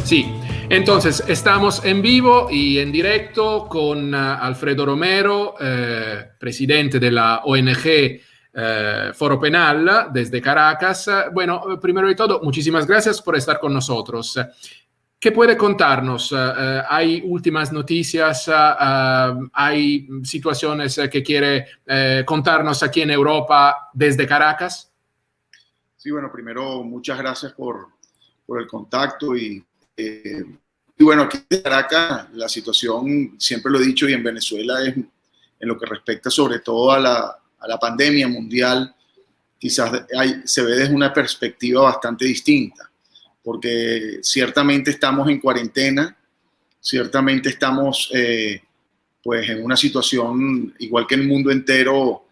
Sí, entonces estamos en vivo y en directo con Alfredo Romero, presidente de la ONG Foro Penal desde Caracas. Bueno, primero de todo, muchísimas gracias por estar con nosotros. ¿Qué puede contarnos? ¿Hay últimas noticias? ¿Hay situaciones que quiere contarnos aquí en Europa desde Caracas? Sí, bueno, primero muchas gracias por el contacto y bueno, aquí en Caracas la situación, siempre lo he dicho, y en Venezuela es en lo que respecta sobre todo a la pandemia mundial, quizás se ve desde una perspectiva bastante distinta, porque ciertamente estamos en cuarentena, ciertamente estamos pues en una situación, igual que en el mundo entero,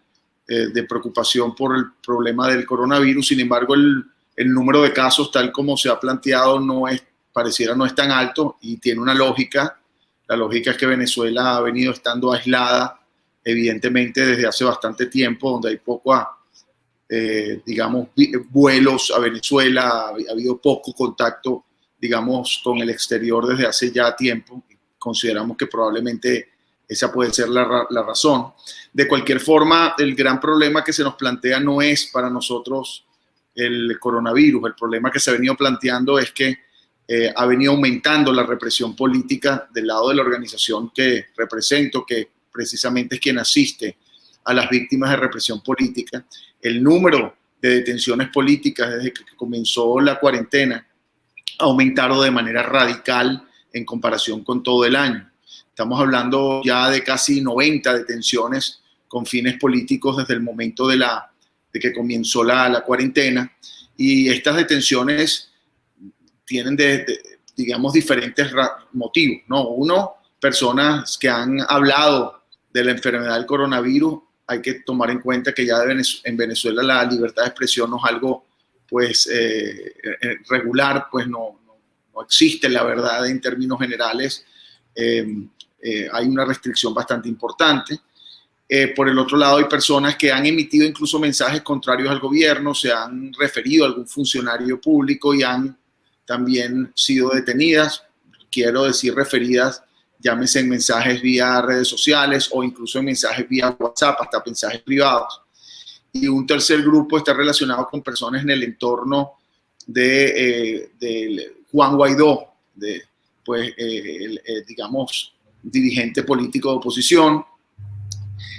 de preocupación por el problema del coronavirus. Sin embargo, el número de casos, tal como se ha planteado, pareciera no es tan alto y tiene una lógica. La lógica es que Venezuela ha venido estando aislada, evidentemente, desde hace bastante tiempo, donde hay digamos, vuelos a Venezuela, ha habido poco contacto, digamos, con el exterior desde hace ya tiempo. Consideramos que probablemente esa puede ser la razón. De cualquier forma, el gran problema que se nos plantea no es para nosotros el coronavirus. El problema que se ha venido planteando es que ha venido aumentando la represión política del lado de la organización que represento, que precisamente es quien asiste a las víctimas de represión política. El número de detenciones políticas desde que comenzó la cuarentena ha aumentado de manera radical en comparación con todo el año. Estamos hablando ya de casi 90 detenciones con fines políticos desde el momento de que comenzó la cuarentena. Y estas detenciones tienen, digamos, diferentes motivos, ¿no? Uno, personas que han hablado de la enfermedad del coronavirus. Hay que tomar en cuenta que ya en Venezuela la libertad de expresión no es algo pues, regular, pues no existe, la verdad, en términos generales. Hay una restricción bastante importante. Por el otro lado, hay personas que han emitido incluso mensajes contrarios al gobierno, se han referido a algún funcionario público y han también sido detenidas. Quiero decir referidas, llámese en mensajes vía redes sociales o incluso en mensajes vía WhatsApp, hasta mensajes privados. Y un tercer grupo está relacionado con personas en el entorno de Juan Guaidó, digamos, dirigente político de oposición.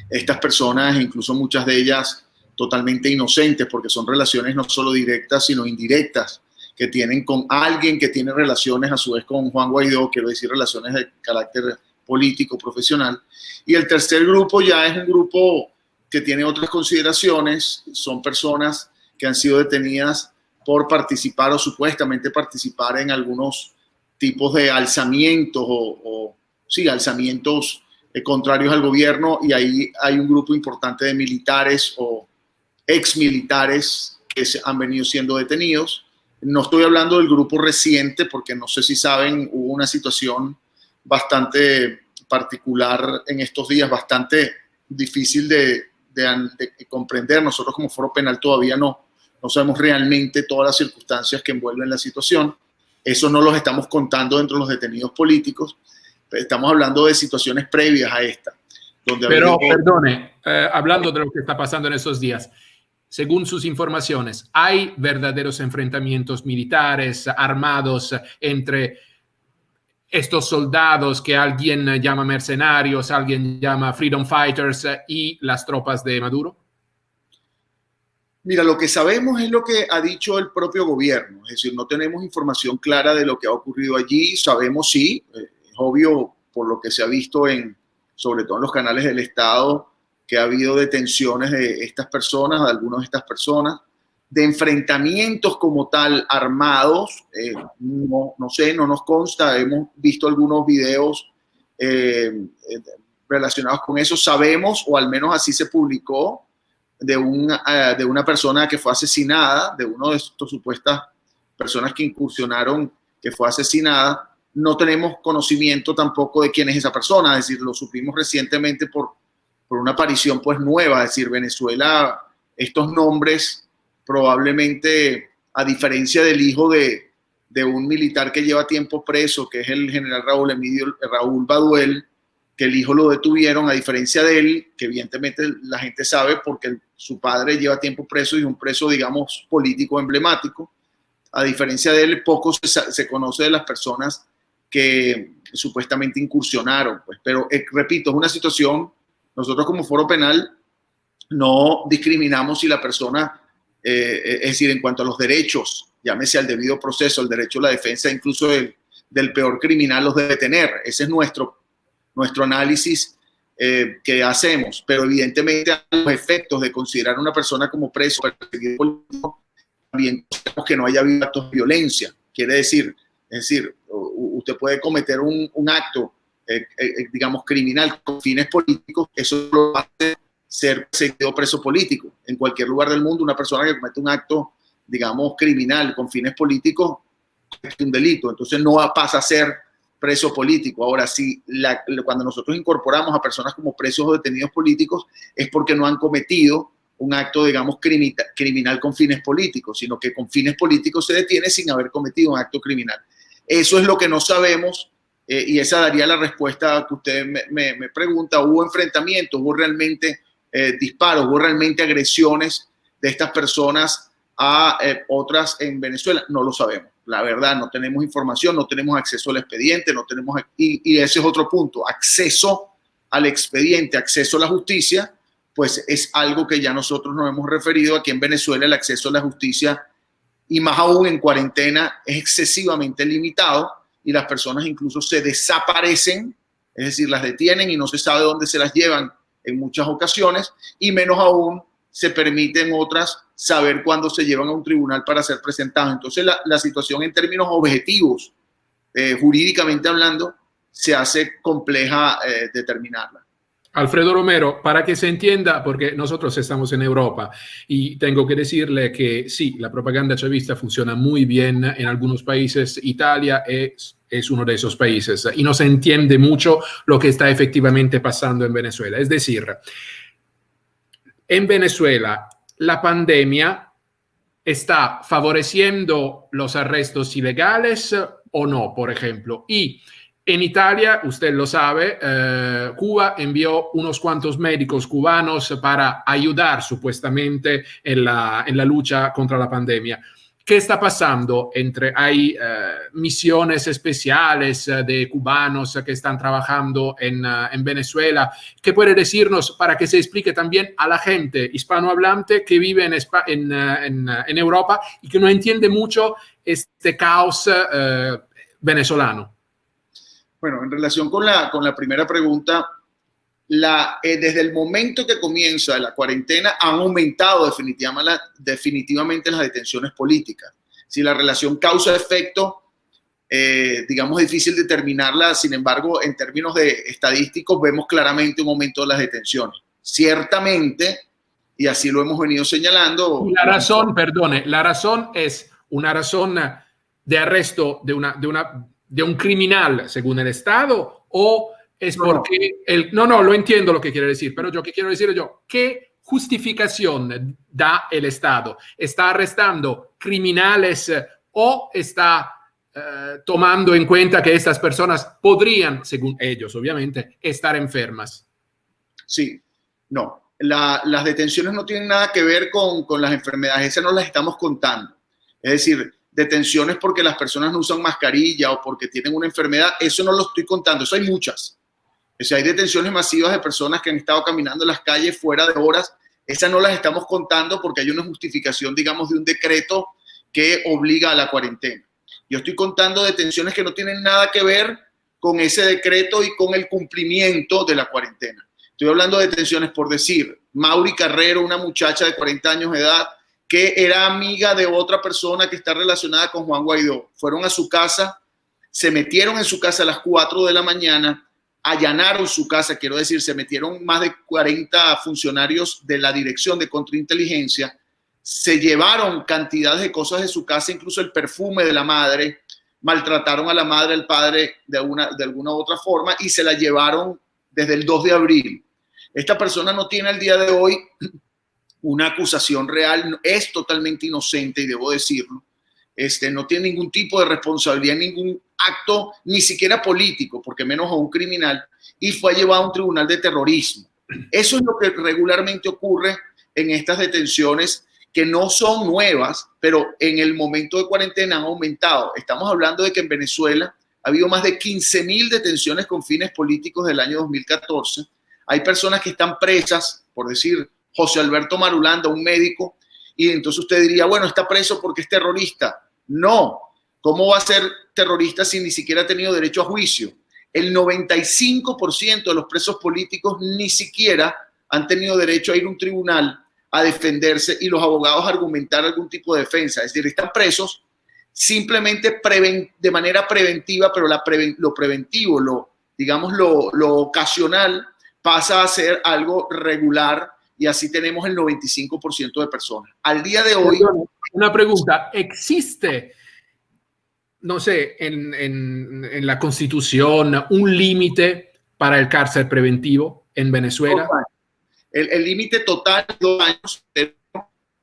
Estas personas, incluso muchas de ellas totalmente inocentes, porque son relaciones no solo directas, sino indirectas, que tienen con alguien que tiene relaciones a su vez con Juan Guaidó, quiero decir relaciones de carácter político, profesional. Y el tercer grupo ya es un grupo que tiene otras consideraciones, son personas que han sido detenidas por participar o supuestamente participar en algunos tipos de alzamientos alzamientos contrarios al gobierno, y ahí hay un grupo importante de militares o exmilitares que han venido siendo detenidos. No estoy hablando del grupo reciente porque no sé si saben, hubo una situación bastante particular en estos días, bastante difícil de comprender. Nosotros como Foro Penal todavía no sabemos realmente todas las circunstancias que envuelven la situación. Eso no los estamos contando dentro de los detenidos políticos. Estamos hablando de situaciones previas a esta. Pero, perdone, hablando de lo que está pasando en estos días, según sus informaciones, ¿hay verdaderos enfrentamientos militares armados entre estos soldados que alguien llama mercenarios, alguien llama freedom fighters y las tropas de Maduro? Mira, lo que sabemos es lo que ha dicho el propio gobierno, es decir, no tenemos información clara de lo que ha ocurrido allí. Sabemos, sí, es obvio por lo que se ha visto sobre todo en los canales del Estado, que ha habido detenciones de estas personas, de algunas de estas personas, de enfrentamientos como tal armados, no sé, no nos consta. Hemos visto algunos videos relacionados con eso. Sabemos, o al menos así se publicó, de una persona que fue asesinada, de uno de estas supuestas personas que incursionaron, que fue asesinada. No tenemos conocimiento tampoco de quién es esa persona, es decir, lo supimos recientemente por una aparición pues nueva. Es decir, Venezuela, estos nombres probablemente, a diferencia del hijo de de un militar que lleva tiempo preso, que es el general Raúl Baduel, que el hijo lo detuvieron, a diferencia de él, que evidentemente la gente sabe porque su padre lleva tiempo preso y es un preso, digamos, político emblemático. A diferencia de él, poco se conoce de las personas que supuestamente incursionaron. Pues. Pero repito, es una situación, nosotros como Foro Penal no discriminamos si la persona, es decir, en cuanto a los derechos, llámese al debido proceso, el derecho a la defensa, incluso del peor criminal los debe tener. Ese es nuestro análisis que hacemos, pero evidentemente los efectos de considerar a una persona como preso, perseguido político, también que no haya habido actos de violencia. Quiere decir, usted puede cometer un acto, digamos, criminal con fines políticos, eso lo hace ser perseguido preso político. En cualquier lugar del mundo, una persona que comete un acto, digamos, criminal con fines políticos es un delito, entonces no pasa a ser preso político. Ahora, sí, cuando nosotros incorporamos a personas como presos o detenidos políticos es porque no han cometido un acto, digamos, criminal con fines políticos, sino que con fines políticos se detiene sin haber cometido un acto criminal. Eso es lo que no sabemos y esa daría la respuesta que usted me pregunta. ¿Hubo enfrentamientos? ¿Hubo realmente disparos? ¿Hubo realmente agresiones de estas personas a otras en Venezuela? No lo sabemos. La verdad, no tenemos información, no tenemos acceso al expediente, y ese es otro punto. Acceso al expediente, acceso a la justicia, pues es algo que ya nosotros nos hemos referido. Aquí en Venezuela el acceso a la justicia, y más aún en cuarentena, es excesivamente limitado y las personas incluso se desaparecen, es decir, las detienen y no se sabe dónde se las llevan en muchas ocasiones, y menos aún se permiten otras saber cuándo se llevan a un tribunal para ser presentados. Entonces la situación en términos objetivos, jurídicamente hablando, se hace compleja determinarla. Alfredo Romero, para que se entienda, porque nosotros estamos en Europa y tengo que decirle que sí, la propaganda chavista funciona muy bien en algunos países. Italia es uno de esos países y no se entiende mucho lo que está efectivamente pasando en Venezuela. Es decir, en Venezuela la pandemia está favoreciendo los arrestos ilegales o no, por ejemplo. Y en Italia, usted lo sabe, Cuba envió unos cuantos médicos cubanos para ayudar supuestamente en la lucha contra la pandemia. ¿Qué está pasando? Hay misiones especiales de cubanos que están trabajando en Venezuela. ¿Qué puede decirnos para que se explique también a la gente hispanohablante que vive en Europa y que no entiende mucho este caos venezolano? Bueno, en relación con la primera pregunta, desde el momento que comienza la cuarentena han aumentado definitivamente las detenciones políticas. Si la relación causa-efecto, digamos, es difícil determinarla, sin embargo, en términos de estadísticos vemos claramente un aumento de las detenciones. Ciertamente, y así lo hemos venido señalando. La razón es una razón de arresto de un criminal, según el Estado, o es porque... No, lo entiendo lo que quiere decir, pero yo, ¿qué quiero decir yo? ¿Qué justificación da el Estado? ¿Está arrestando criminales o está tomando en cuenta que estas personas podrían, según ellos, obviamente, estar enfermas? Sí, no. Las detenciones no tienen nada que ver con las enfermedades, esas no las estamos contando. Es decir, detenciones porque las personas no usan mascarilla o porque tienen una enfermedad, eso no lo estoy contando, eso hay muchas. O sea, hay detenciones masivas de personas que han estado caminando en las calles fuera de horas, esas no las estamos contando porque hay una justificación, digamos, de un decreto que obliga a la cuarentena. Yo estoy contando detenciones que no tienen nada que ver con ese decreto y con el cumplimiento de la cuarentena. Estoy hablando de detenciones por decir, Mauri Carrero, una muchacha de 40 años de edad, que era amiga de otra persona que está relacionada con Juan Guaidó. Fueron a su casa, se metieron en su casa a las 4 de la mañana, allanaron su casa, quiero decir, se metieron más de 40 funcionarios de la Dirección de Contrainteligencia, se llevaron cantidades de cosas de su casa, incluso el perfume de la madre, maltrataron a la madre, al padre de alguna u otra forma y se la llevaron desde el 2 de abril. Esta persona no tiene al día de hoy una acusación real, es totalmente inocente y debo decirlo. no tiene ningún tipo de responsabilidad en ningún acto, ni siquiera político, porque menos a un criminal, y fue llevado a un tribunal de terrorismo. Eso es lo que regularmente ocurre en estas detenciones, que no son nuevas, pero en el momento de cuarentena han aumentado. Estamos hablando de que en Venezuela ha habido más de 15.000 detenciones con fines políticos del año 2014. Hay personas que están presas, por decir, José Alberto Marulanda, un médico, y entonces usted diría, bueno, está preso porque es terrorista. No, ¿cómo va a ser terrorista si ni siquiera ha tenido derecho a juicio? El 95% de los presos políticos ni siquiera han tenido derecho a ir a un tribunal a defenderse y los abogados a argumentar algún tipo de defensa. Es decir, están presos simplemente de manera preventiva, pero lo preventivo, digamos lo ocasional, pasa a ser algo regular, y así tenemos el 95% de personas. Al día de hoy... Una pregunta, ¿existe, no sé, en la Constitución un límite para el cárcel preventivo en Venezuela? El límite total es 2 años. En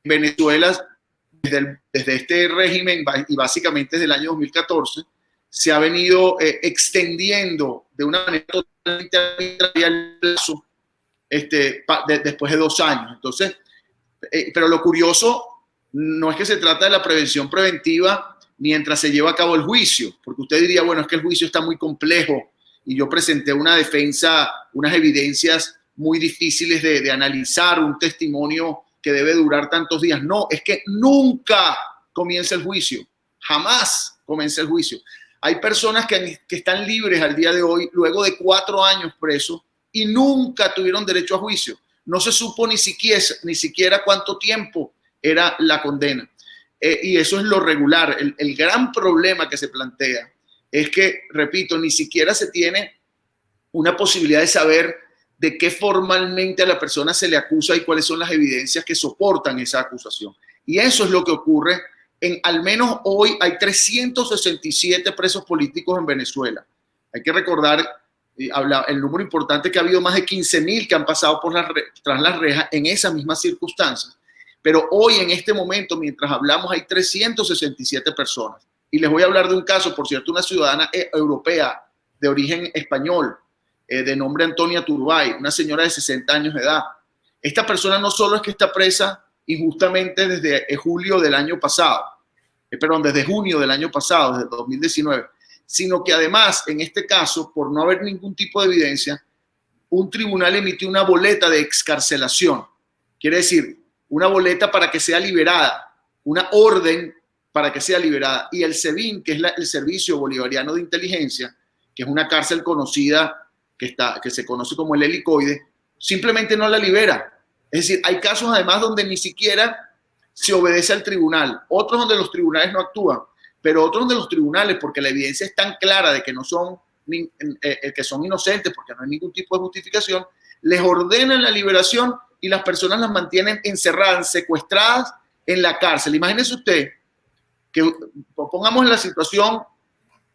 Venezuela, desde este régimen y básicamente desde el año 2014, se ha venido extendiendo de una manera totalmente arbitraria el plazo después de 2 años. Entonces, pero lo curioso no es que se trata de la prevención preventiva mientras se lleva a cabo el juicio, porque usted diría, bueno, es que el juicio está muy complejo y yo presenté una defensa, unas evidencias muy difíciles de analizar, un testimonio que debe durar tantos días. No, es que nunca comienza el juicio, jamás comienza el juicio. Hay personas que están libres al día de hoy luego de 4 años presos y nunca tuvieron derecho a juicio. No se supo ni siquiera cuánto tiempo era la condena. Y eso es lo regular. El gran problema que se plantea es que, repito, ni siquiera se tiene una posibilidad de saber de qué formalmente a la persona se le acusa y cuáles son las evidencias que soportan esa acusación. Y eso es lo que ocurre. Al menos hoy hay 367 presos políticos en Venezuela. Hay que recordar el número importante, que ha habido más de 15.000 que han pasado tras las rejas en esas mismas circunstancias. Pero hoy, en este momento, mientras hablamos, hay 367 personas. Y les voy a hablar de un caso, por cierto, una ciudadana europea de origen español, de nombre Antonia Turbay, una señora de 60 años de edad. Esta persona no solo es que está presa injustamente desde julio del año pasado, desde junio del año pasado, desde 2019, sino que además, en este caso, por no haber ningún tipo de evidencia, un tribunal emitió una boleta de excarcelación. Quiere decir, una boleta para que sea liberada, una orden para que sea liberada. Y el SEBIN, que es el Servicio Bolivariano de Inteligencia, que es una cárcel conocida, que se conoce como el Helicoide, simplemente no la libera. Es decir, hay casos además donde ni siquiera se obedece al tribunal, otros donde los tribunales no actúan, pero otros donde los tribunales, porque la evidencia es tan clara de que no son, que son inocentes, porque no hay ningún tipo de justificación, les ordenan la liberación y las personas las mantienen encerradas, secuestradas en la cárcel. Imagínese usted que pongamos en la situación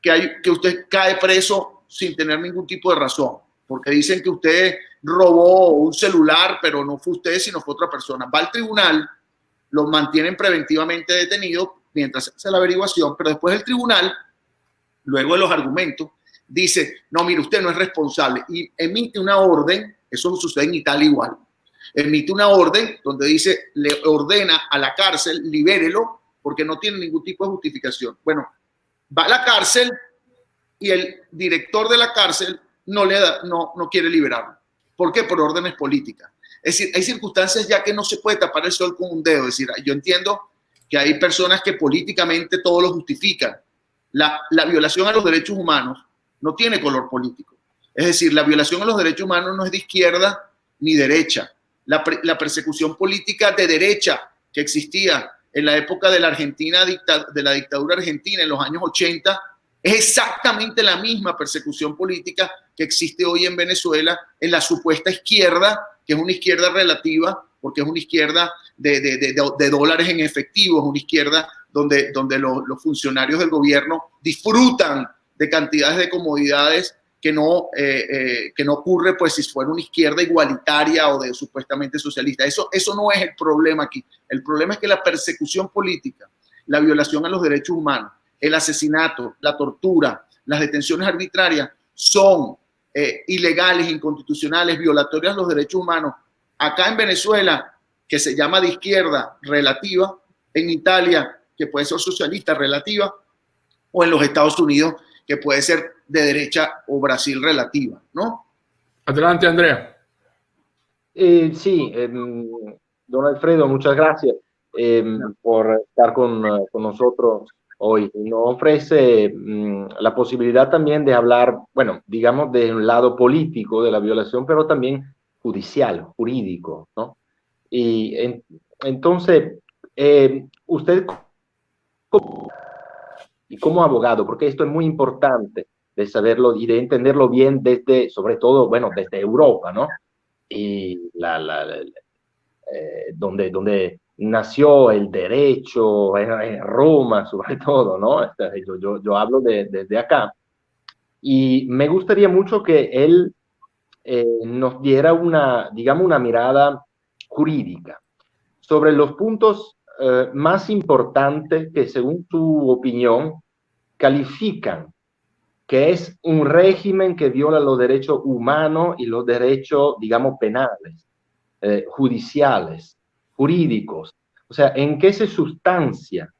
que usted cae preso sin tener ningún tipo de razón, porque dicen que usted robó un celular, pero no fue usted, sino fue otra persona. Va al tribunal, lo mantienen preventivamente detenido mientras se hace la averiguación, pero después el tribunal, luego de los argumentos, dice, no, mire, usted no es responsable, y emite una orden. Eso sucede en Italia igual. Emite una orden donde dice, le ordena a la cárcel, libérelo, porque no tiene ningún tipo de justificación. Bueno, va a la cárcel y el director de la cárcel no quiere liberarlo. ¿Por qué? Por órdenes políticas. Es decir, hay circunstancias ya que no se puede tapar el sol con un dedo. Es decir, yo entiendo que hay personas que políticamente todo lo justifican. La violación a los derechos humanos no tiene color político. Es decir, la violación a los derechos humanos no es de izquierda ni derecha. La persecución política de derecha que existía en la época de la Argentina, de la dictadura argentina en los años 80, es exactamente la misma persecución política que existe hoy en Venezuela en la supuesta izquierda, que es una izquierda relativa, porque es una izquierda de dólares en efectivo, es una izquierda donde los funcionarios del gobierno disfrutan de cantidades de comodidades que no ocurre pues si fuera una izquierda igualitaria o de supuestamente socialista. Eso no es el problema aquí. El problema es que la persecución política la violación a los derechos humanos, el asesinato, la tortura, las detenciones arbitrarias son ilegales, inconstitucionales, violatorias a los derechos humanos. Acá en Venezuela, que se llama de izquierda relativa, en Italia, que puede ser socialista relativa, o en los Estados Unidos, que puede ser de derecha, o Brasil relativa, ¿no? Adelante, Andrea. Sí, don Alfredo, muchas gracias por estar con nosotros hoy. Nos ofrece la posibilidad también de hablar, bueno, digamos, de un lado político de la violación, pero también judicial, jurídico, ¿no? Y entonces, usted como abogado, porque esto es muy importante de saberlo y de entenderlo bien desde, sobre todo, bueno, desde Europa, ¿no? Y donde nació el derecho en Roma, sobre todo, ¿no? Yo hablo desde acá. Y me gustaría mucho que él nos diera digamos, una mirada jurídica sobre los puntos más importantes que, según tu opinión, califican que es un régimen que viola los derechos humanos y los derechos, digamos, penales, judiciales, jurídicos. O sea, ¿en qué se sustancia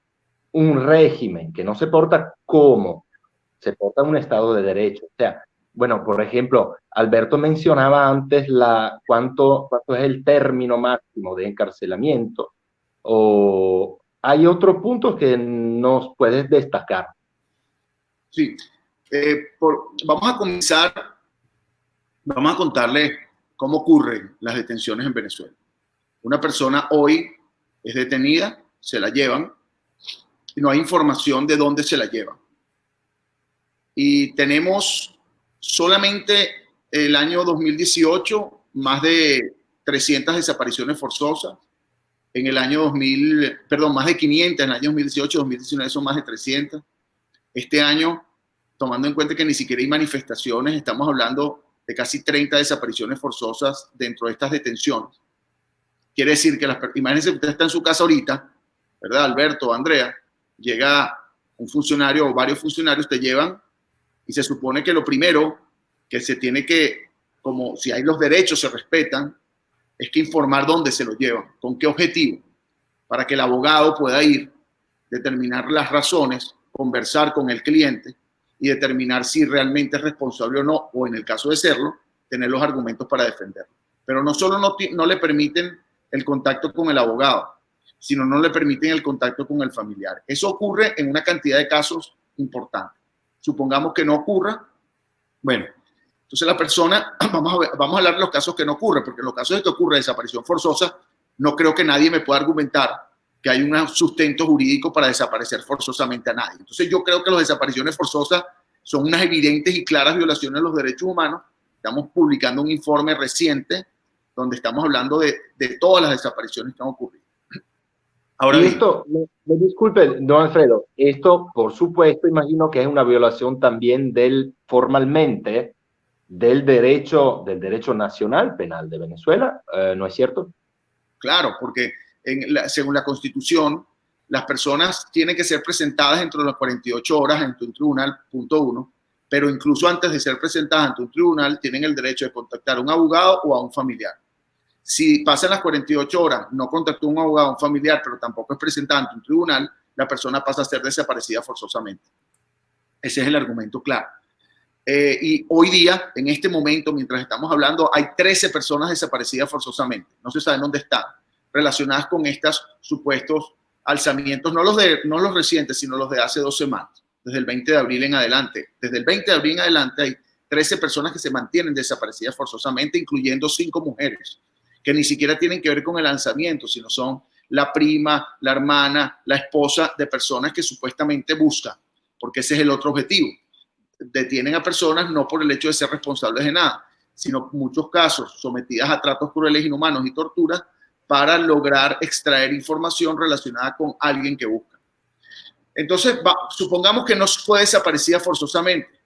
un régimen que no se porta como se porta un Estado de Derecho? O sea, bueno, por ejemplo, Alberto mencionaba antes cuánto es el término máximo de encarcelamiento, o hay otros puntos que nos puedes destacar. Sí, vamos a contarle cómo ocurren las detenciones en Venezuela. Una persona hoy es detenida, se la llevan, y no hay información de dónde se la llevan. Y tenemos solamente el año 2018 más de 300 desapariciones forzosas. En el año más de 500 en el año 2018, 2019 son más de 300. Este año, tomando en cuenta que ni siquiera hay manifestaciones, estamos hablando de casi 30 desapariciones forzosas dentro de estas detenciones. Quiere decir que imagínense que usted está en su casa ahorita, ¿verdad, Alberto, Andrea? Llega un funcionario o varios funcionarios, te llevan y se supone que lo primero que se tiene que, como si hay los derechos se respetan, es que informar dónde se lo llevan, con qué objetivo, para que el abogado pueda ir, determinar las razones, conversar con el cliente y determinar si realmente es responsable o no, o en el caso de serlo, tener los argumentos para defenderlo. Pero no solo no le permiten el contacto con el abogado, sino no le permiten el contacto con el familiar. Eso ocurre en una cantidad de casos importantes. Supongamos que no ocurra, bueno, entonces la persona, vamos a hablar de los casos que no ocurren, porque en los casos de que ocurre desaparición forzosa, no creo que nadie me pueda argumentar que hay un sustento jurídico para desaparecer forzosamente a nadie. Entonces yo creo que las desapariciones forzosas son unas evidentes y claras violaciones de los derechos humanos. Estamos publicando un informe reciente donde estamos hablando de todas las desapariciones que han ocurrido. Ahora, y esto, me disculpe, don Alfredo, esto por supuesto imagino que es una violación también formalmente del derecho nacional penal de Venezuela, ¿no es cierto? Claro, porque según la Constitución, las personas tienen que ser presentadas dentro de las 48 horas ante un tribunal, punto uno, pero incluso antes de ser presentadas ante un tribunal tienen el derecho de contactar a un abogado o a un familiar. Si pasan las 48 horas, no contactó a un abogado o un familiar, pero tampoco es presentada ante un tribunal, la persona pasa a ser desaparecida forzosamente. Ese es el argumento claro. Y hoy día, en este momento, mientras estamos hablando, hay 13 personas desaparecidas forzosamente. No se sabe dónde están, relacionadas con estos supuestos alzamientos, no los recientes, sino los de hace 2 semanas, desde el 20 de abril en adelante. Desde el 20 de abril en adelante hay 13 personas que se mantienen desaparecidas forzosamente, incluyendo 5 mujeres, que ni siquiera tienen que ver con el alzamiento, sino son la prima, la hermana, la esposa de personas que supuestamente buscan, porque ese es el otro objetivo. Detienen a personas no por el hecho de ser responsables de nada, sino en muchos casos sometidas a tratos crueles, inhumanos y torturas para lograr extraer información relacionada con alguien que busca. Entonces, supongamos que no fue desaparecida forzosamente.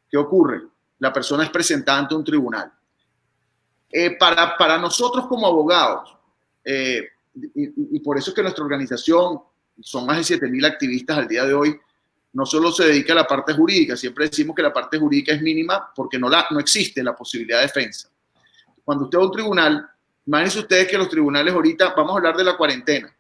¿Qué ocurre? La persona es presentada ante un tribunal. Para nosotros como abogados, y por eso es que nuestra organización son más de 7.000 activistas al día de hoy, no solo se dedica a la parte jurídica, siempre decimos que la parte jurídica es mínima porque no existe la posibilidad de defensa. Cuando usted va a un tribunal, imagínense ustedes que los tribunales ahorita, vamos a hablar de la cuarentena,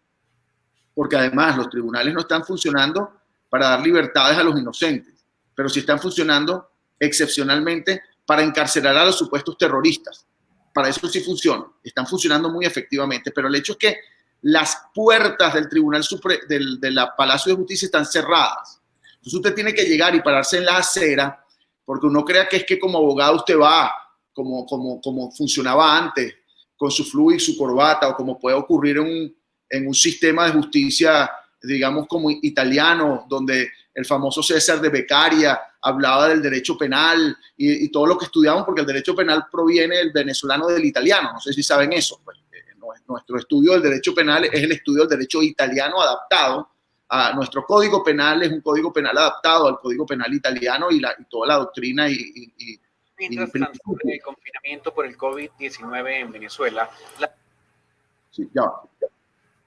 porque además los tribunales no están funcionando para dar libertades a los inocentes, pero sí están funcionando excepcionalmente para encarcelar a los supuestos terroristas. Para eso sí funciona, están funcionando muy efectivamente, pero el hecho es que las puertas del Tribunal de la Palacio de Justicia están cerradas. Entonces usted tiene que llegar y pararse en la acera, porque uno crea que es que como abogado usted va, como funcionaba antes, con su flu y su corbata, o como puede ocurrir en un sistema de justicia, digamos, como italiano, donde el famoso César de Beccaria hablaba del derecho penal y todo lo que estudiamos, porque el derecho penal proviene del venezolano del italiano. No sé si saben eso. Pues, nuestro estudio del derecho penal es el estudio del derecho italiano adaptado a nuestro código penal, es un código penal adaptado al código penal italiano y toda la doctrina mientras transcurre el confinamiento por el COVID-19 en Venezuela. Sí, ya.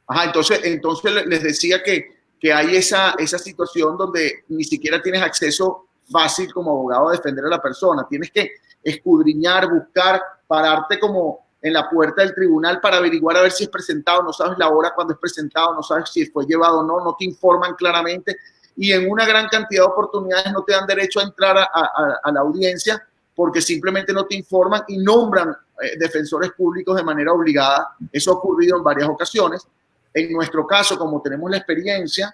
Ajá, entonces les decía que hay esa situación donde ni siquiera tienes acceso fácil como abogado a defender a la persona. Tienes que escudriñar, buscar, pararte como en la puerta del tribunal para averiguar a ver si es presentado, no sabes la hora cuando es presentado, no sabes si fue llevado o no, no te informan claramente y en una gran cantidad de oportunidades no te dan derecho a entrar a la audiencia porque simplemente no te informan y nombran defensores públicos de manera obligada. Eso ha ocurrido en varias ocasiones. En nuestro caso, como tenemos la experiencia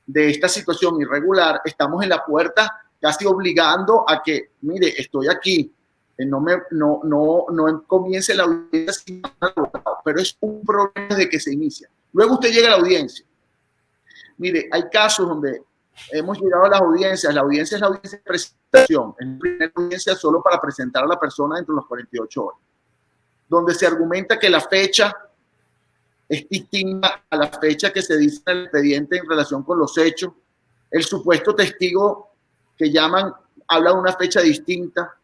de esta situación irregular, estamos en la puerta casi obligando a que, mire, estoy aquí, no comience la audiencia sin abogado, pero es un problema desde que se inicia. Luego usted llega a la audiencia. Mire, hay casos donde hemos llegado a las audiencias. La audiencia es la audiencia de presentación, es la primera audiencia solo para presentar a la persona dentro de las 48 horas, donde se argumenta que la fecha es distinta a la fecha que se dice en el expediente en relación con los hechos. El supuesto testigo que llaman habla de una fecha distinta.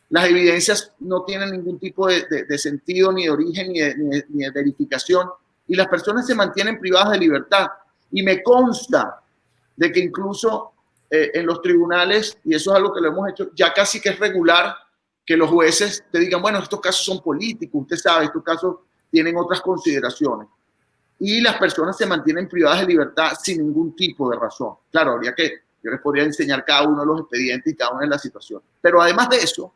Las evidencias no tienen ningún tipo de sentido, ni de origen, ni de verificación, y las personas se mantienen privadas de libertad. Y me consta de que incluso en los tribunales, y eso es algo que lo hemos hecho, ya casi que es regular que los jueces te digan, bueno, estos casos son políticos, usted sabe, estos casos tienen otras consideraciones. Y las personas se mantienen privadas de libertad sin ningún tipo de razón. Claro, yo les podría enseñar cada uno de los expedientes y cada una de las situaciones. Pero además de eso,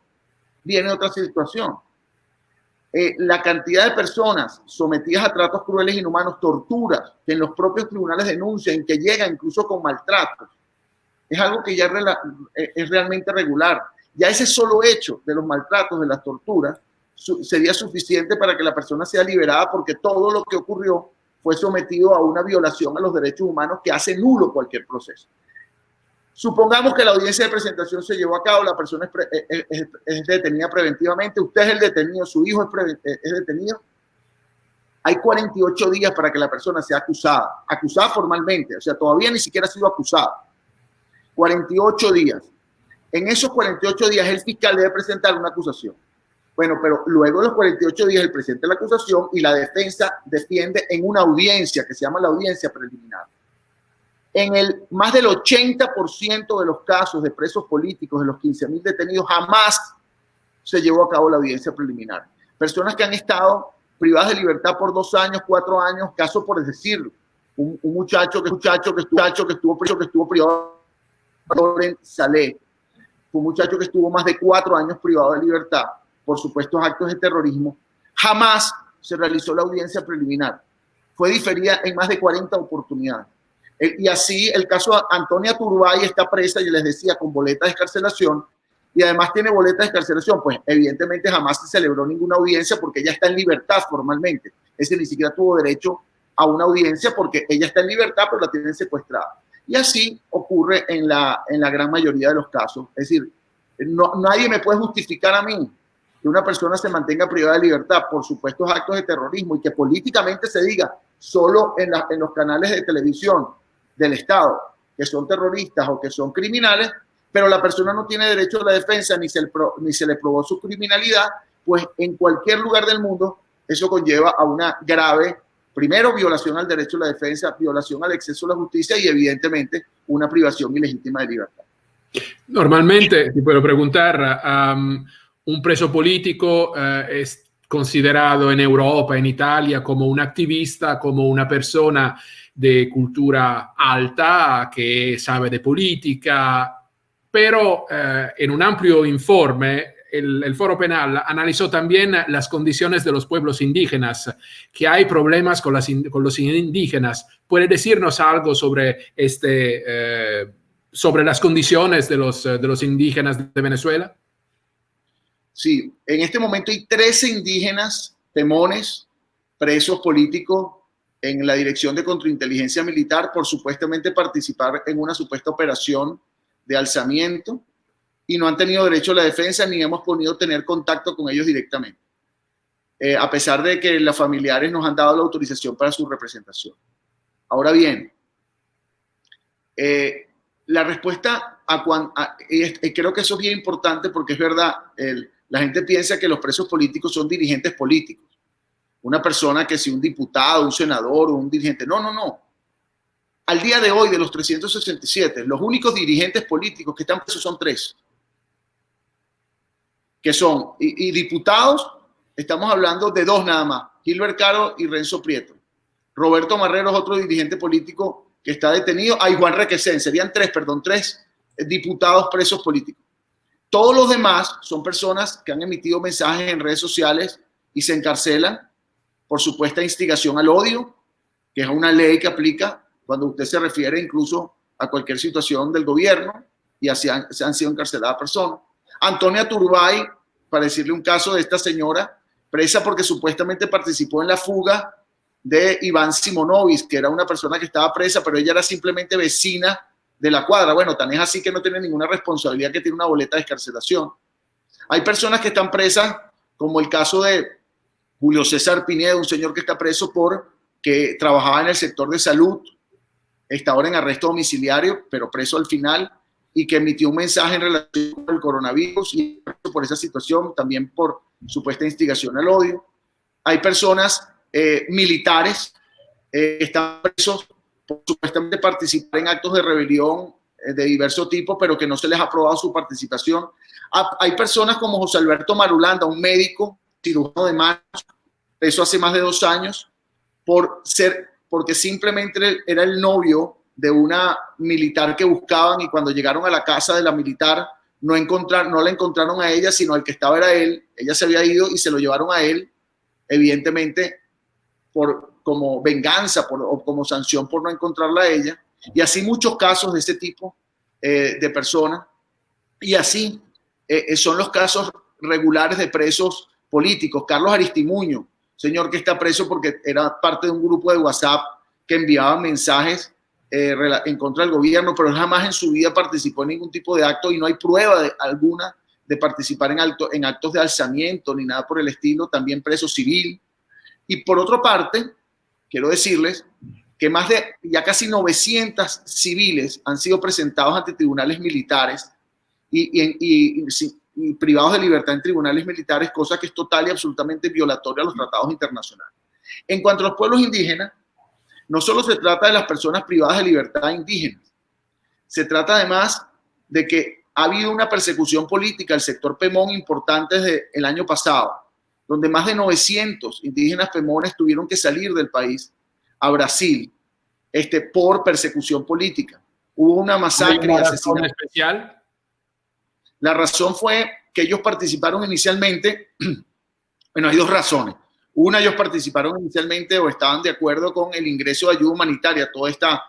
viene otra situación. La cantidad de personas sometidas a tratos crueles, inhumanos, torturas, que en los propios tribunales denuncian, que llegan incluso con maltratos, es algo que ya es realmente regular. Ya ese solo hecho de los maltratos, de las torturas, sería suficiente para que la persona sea liberada porque todo lo que ocurrió fue sometido a una violación a los derechos humanos que hace nulo cualquier proceso. Supongamos que la audiencia de presentación se llevó a cabo, la persona es detenida preventivamente, usted es el detenido, su hijo es detenido. Hay 48 días para que la persona sea acusada formalmente, o sea, todavía ni siquiera ha sido acusada. 48 días. En esos 48 días el fiscal debe presentar una acusación. Bueno, pero luego de los 48 días él presenta la acusación y la defensa defiende en una audiencia que se llama la audiencia preliminar. En más del 80% de los casos de presos políticos, de los 15.000 detenidos, jamás se llevó a cabo la audiencia preliminar. Personas que han estado privadas de libertad por 2 años, 4 años, caso por decirlo. Un muchacho que estuvo privado de Loren Saleh, un muchacho que estuvo más de 4 años privado de libertad por supuestos actos de terrorismo, jamás se realizó la audiencia preliminar. Fue diferida en más de 40 oportunidades. Y así el caso de Antonia Turbay está presa, y les decía, con boleta de excarcelación, y además tiene boleta de excarcelación, pues evidentemente jamás se celebró ninguna audiencia porque ella está en libertad formalmente. Es decir, ni siquiera tuvo derecho a una audiencia porque ella está en libertad, pero la tienen secuestrada. Y así ocurre en la gran mayoría de los casos. Es decir, nadie me puede justificar a mí que una persona se mantenga privada de libertad por supuestos actos de terrorismo y que políticamente se diga solo en los canales de televisión del Estado que son terroristas o que son criminales, pero la persona no tiene derecho a la defensa ni se le probó su criminalidad, pues en cualquier lugar del mundo eso conlleva a una grave Primero, violación al derecho a la defensa, violación al acceso a la justicia y evidentemente una privación ilegítima de libertad. Normalmente, ti puedo preguntar, un preso politico es considerado en Europa, en Italia, como un activista, como una persona de cultura alta que sabe de política, pero en un amplio informe el Foro Penal analizó también las condiciones de los pueblos indígenas, que hay problemas con los indígenas. ¿Puede decirnos algo sobre sobre las condiciones de los indígenas de Venezuela? Sí, en este momento hay 13 indígenas pemones presos políticos en la Dirección de Contrainteligencia Militar por supuestamente participar en una supuesta operación de alzamiento, y no han tenido derecho a la defensa ni hemos podido tener contacto con ellos directamente, a pesar de que los familiares nos han dado la autorización para su representación. Ahora bien, la respuesta creo que eso es bien importante porque es verdad, la gente piensa que los presos políticos son dirigentes políticos. Una persona que sea un diputado, un senador o un dirigente. No, no, no. Al día de hoy, de los 367, los únicos dirigentes políticos que están presos son 3. Que son, y diputados, estamos hablando de 2 nada más, Gilbert Caro y Renzo Prieto. Roberto Marrero es otro dirigente político que está detenido. Juan Requesén, serían 3 diputados presos políticos. Todos los demás son personas que han emitido mensajes en redes sociales y se encarcelan por supuesta instigación al odio, que es una ley que aplica cuando usted se refiere incluso a cualquier situación del gobierno, y así han sido encarceladas personas. Antonia Turbay, para decirle un caso de esta señora, presa porque supuestamente participó en la fuga de Iván Simonovic, que era una persona que estaba presa, pero ella era simplemente vecina de la cuadra. Bueno, tan es así que no tiene ninguna responsabilidad, que tiene una boleta de excarcelación. Hay personas que están presas, como el caso de Julio César Pinedo, un señor que está preso porque trabajaba en el sector de salud, está ahora en arresto domiciliario, pero preso al final, y que emitió un mensaje en relación con el coronavirus y por esa situación, también por supuesta instigación al odio. Hay personas militares que están presos por supuestamente participar en actos de rebelión de diverso tipo, pero que no se les ha aprobado su participación. Hay personas como José Alberto Marulanda, un médico cirujano de manos, preso hace más de 2 años, porque simplemente era el novio de una militar que buscaban, y cuando llegaron a la casa de la militar no la encontraron a ella, sino al que estaba era él. Ella se había ido y se lo llevaron a él, evidentemente como venganza o como sanción por no encontrarla a ella. Y así muchos casos de este tipo de personas. Y así son los casos regulares de presos políticos. Carlos Aristimuño, señor que está preso porque era parte de un grupo de WhatsApp que enviaba mensajes en contra del gobierno, pero él jamás en su vida participó en ningún tipo de acto y no hay prueba alguna de participar en actos de alzamiento ni nada por el estilo. También preso civil. Y por otra parte, quiero decirles que más de ya casi 900 civiles han sido presentados ante tribunales militares y privados de libertad en tribunales militares, cosa que es total y absolutamente violatoria a los tratados internacionales. En cuanto a los pueblos indígenas, no solo se trata de las personas privadas de libertad indígenas, se trata además de que ha habido una persecución política al sector Pemón importante desde el año pasado, donde más de 900 indígenas pemones tuvieron que salir del país a Brasil por persecución política. Hubo una masacre y asesinato especial. La razón fue que ellos participaron inicialmente, bueno, hay 2 razones. Una, ellos participaron inicialmente o estaban de acuerdo con el ingreso de ayuda humanitaria, toda esta,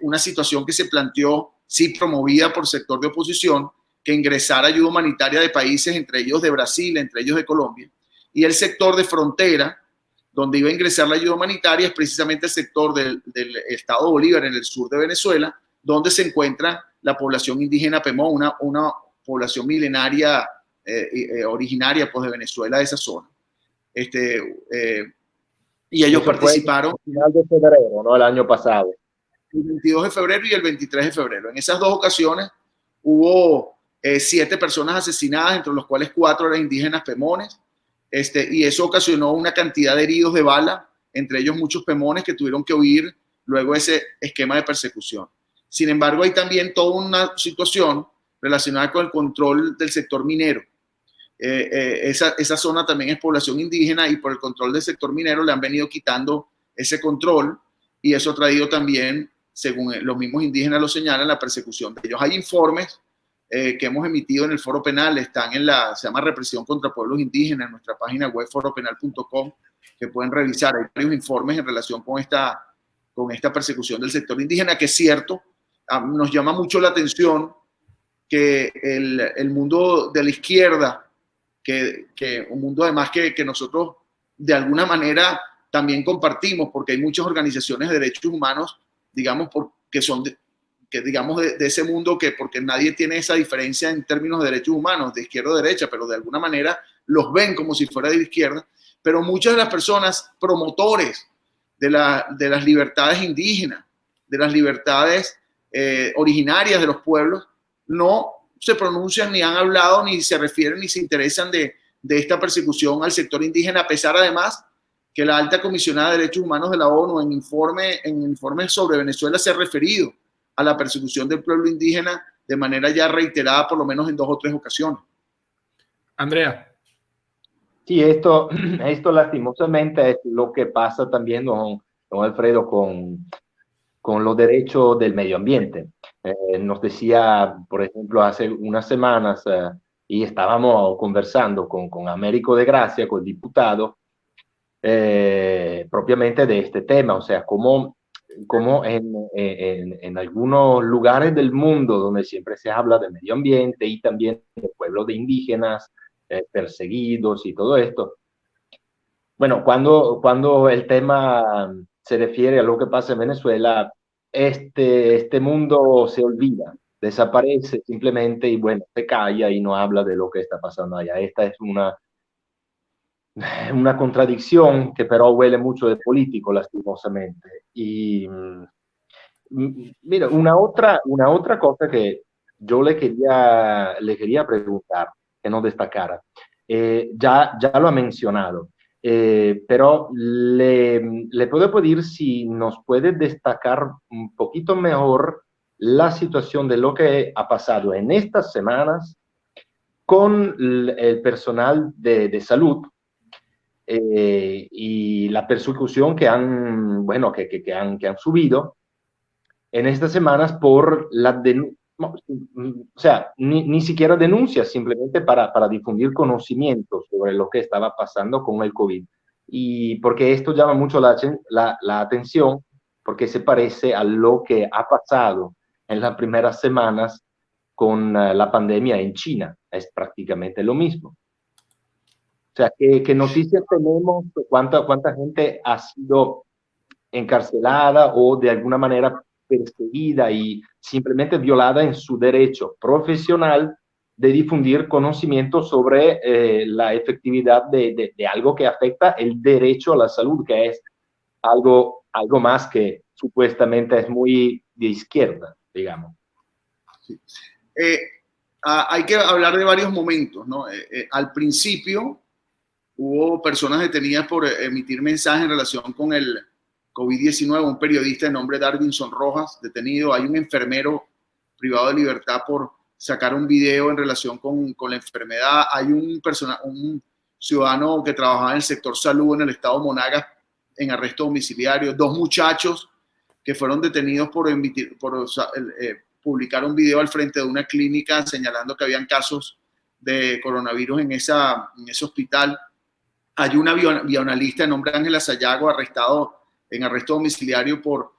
una situación que se planteó, sí, promovida por sector de oposición, que ingresara ayuda humanitaria de países, entre ellos de Brasil, entre ellos de Colombia, y el sector de frontera, donde iba a ingresar la ayuda humanitaria, es precisamente el sector del estado Bolívar, en el sur de Venezuela, donde se encuentra la población indígena Pemón, una población milenaria originaria pues, de Venezuela, de esa zona. Y ellos participaron. El final de febrero, ¿no? El año pasado. El 22 de febrero y el 23 de febrero. En esas 2 ocasiones hubo 7 personas asesinadas, entre los cuales 4 eran indígenas pemones, y eso ocasionó una cantidad de heridos de bala entre ellos muchos pemones que tuvieron que huir luego de ese esquema de persecución. Sin embargo, hay también toda una situación relacionada con el control del sector minero. Esa zona también es población indígena y por el control del sector minero le han venido quitando ese control y eso ha traído también, según los mismos indígenas lo señalan, la persecución de ellos. Hay informes que hemos emitido en el Foro Penal, están se llama Represión contra Pueblos Indígenas, en nuestra página web foropenal.com, que pueden revisar. Hay varios informes en relación con esta persecución del sector indígena, que es cierto, nos llama mucho la atención que el mundo de la izquierda, que un mundo además que nosotros de alguna manera también compartimos, porque hay muchas organizaciones de derechos humanos, digamos, que son de ese mundo, porque nadie tiene esa diferencia en términos de derechos humanos, de izquierda o derecha, pero de alguna manera los ven como si fuera de izquierda, pero muchas de las personas promotores de las libertades indígenas, de las libertades originarias de los pueblos, no se pronuncian, ni han hablado, ni se refieren, ni se interesan de esta persecución al sector indígena, a pesar además que la alta comisionada de derechos humanos de la ONU en informes sobre Venezuela se ha referido a la persecución del pueblo indígena de manera ya reiterada, por lo menos en 2 o 3 ocasiones. Andrea. Sí, esto lastimosamente es lo que pasa también, don Alfredo, con los derechos del medio ambiente. Nos decía, por ejemplo, hace unas semanas, y estábamos conversando con Américo de Gracia, con el diputado, propiamente de este tema, o sea, cómo en algunos lugares del mundo donde siempre se habla de medio ambiente y también de pueblos de indígenas perseguidos y todo esto. Bueno, cuando el tema se refiere a lo que pasa en Venezuela, este mundo se olvida, desaparece simplemente y bueno, se calla y no habla de lo que está pasando allá. Esta es una contradicción que pero huele mucho de político, lastimosamente. Y mira, una otra cosa que yo le quería preguntar, que no destacara, ya lo ha mencionado, pero le puedo pedir si nos puede destacar un poquito mejor la situación de lo que ha pasado en estas semanas con el personal de salud, y la persecución que han subido en estas semanas por o sea, ni siquiera denuncias, simplemente para difundir conocimientos sobre lo que estaba pasando con el COVID. Y porque esto llama mucho la atención, porque se parece a lo que ha pasado en las primeras semanas con la pandemia en China. Es prácticamente lo mismo. O sea, ¿qué noticias tenemos? ¿Cuánta gente ha sido encarcelada o de alguna manera perseguida y simplemente violada en su derecho profesional de difundir conocimiento sobre la efectividad de algo que afecta el derecho a la salud, que es algo más que supuestamente es muy de izquierda, digamos? Sí. Hay que hablar de varios momentos, ¿no? Al principio hubo personas detenidas por emitir mensajes en relación con el COVID-19, un periodista de nombre Darwinson Rojas detenido, hay un enfermero privado de libertad por sacar un video en relación con la enfermedad, hay un ciudadano que trabajaba en el sector salud en el estado Monagas en arresto domiciliario, 2 muchachos que fueron detenidos por publicar un video al frente de una clínica señalando que habían casos de coronavirus en ese hospital. Hay una bioanalista de nombre Ángela Sayago arrestado en arresto domiciliario por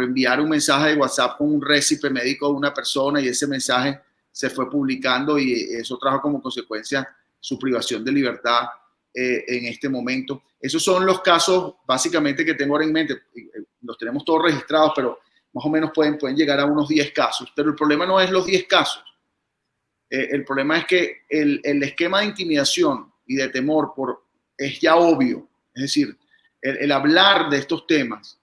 enviar un mensaje de WhatsApp con un récipe médico de una persona y ese mensaje se fue publicando y eso trajo como consecuencia su privación de libertad en este momento. Esos son los casos básicamente que tengo ahora en mente. Los tenemos todos registrados, pero más o menos pueden llegar a unos 10 casos. Pero el problema no es los 10 casos. El problema es que el esquema de intimidación y de temor es ya obvio. Es decir, el hablar de estos temas